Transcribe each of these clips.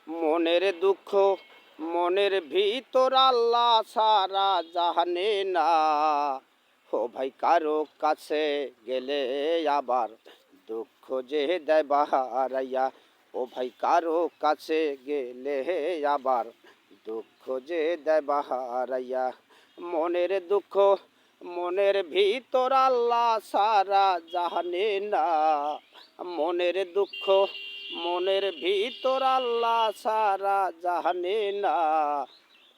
মনের দুঃখ মনের ভিতর আল্লাহ সারা জানে না। ও ভাই কারো কাছে গেলে আবার দুঃখ যে দেয় বাহারাইয়া। ও ভাই কারো কাছে গেলে আবার দুঃখ যে দেয় বাহারাইয়া। মনের দুঃখ মনের ভিতর আল্লাহ সারা জানে না। মনের দুঃখ মনের ভিতর আল্লাহ সারা জানে না।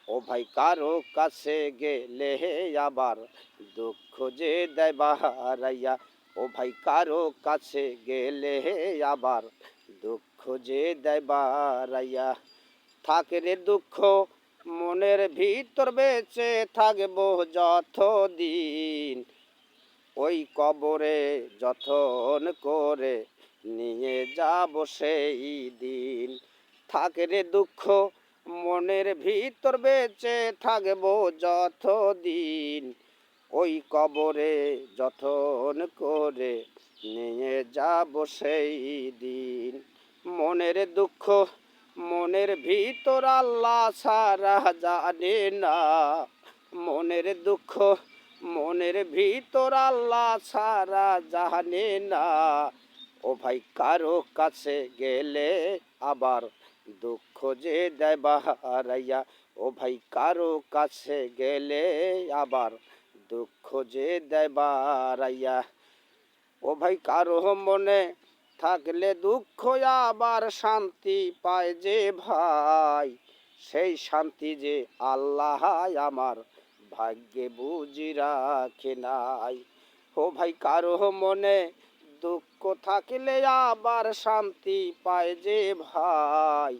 ও ভাই কারো কাছে গেলে আবার দুঃখ যে দেয় বাহারাইয়া। ও ভাই কারো কাছে গেলে আবার দুঃখ যে দেয় বাহারাইয়া। থাকে রে দুঃখ মনের ভিতর বেঁচে থাকবো যতদিন, ওই কবরে যতন করে নিয়ে যাব সেই দিন। থাকে রে দুঃখ মনের ভিতর বেঁচে থাকবো যতদিন, ওই কবরে যতন করে নিয়ে যাব সেই দিন। মনের দুঃখ মনের ভিতর আল্লাহ সারা জানে না। মনের দুঃখ মনের ভিতর আল্লাহ সারা জানে না। ও ভাই কারো কাছে গেলে আবার দুঃখ যে দেয় বাহারাইয়া। ও ভাই কারো কাছে গেলে আবার দুঃখ যে দেয় বাহারাইয়া। ও ভাই কারো মনে থাকলে দুঃখ আবার শান্তি পায় যে ভাই, সেই শান্তি যে আল্লাহ আমার ভাগ্যে বুঝি রাখে নাই। ও ভাই কারো মনে দুঃখ থাকলে আবার শান্তি পায় যে ভাই,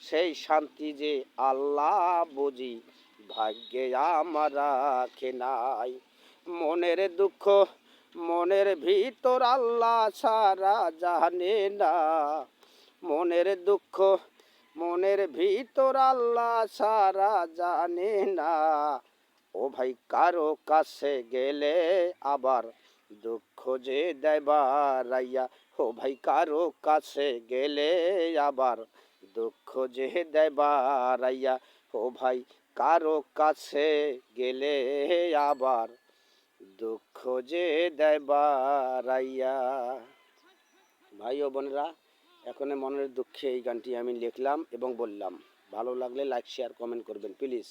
সেই শান্তি যে আল্লাহ বুঝি ভাগ্যে আমার রাখে নাই। মনের দুঃখ মনের ভিতর আল্লাহ সারা জানে না। মনের দুঃখ মনের ভিতর আল্লাহ সারা জানে না। ও ভাই কারো কাছে গেলে আবার দুঃখ যে দেয় বাহারাইয়া। ও ভাই কারো কাছে গেলে আবার দুঃখ যে দেয় বাহারাইয়া। ও ভাই কারো কাছে গেলে আবার দুঃখ যে দেয় বাড়াইয়া। ভাই ও বোনেরা, এখন মনের দুঃখে এই গানটি আমি লিখলাম এবং বললাম। ভালো লাগলে লাইক শেয়ার কমেন্ট করবেন প্লিজ।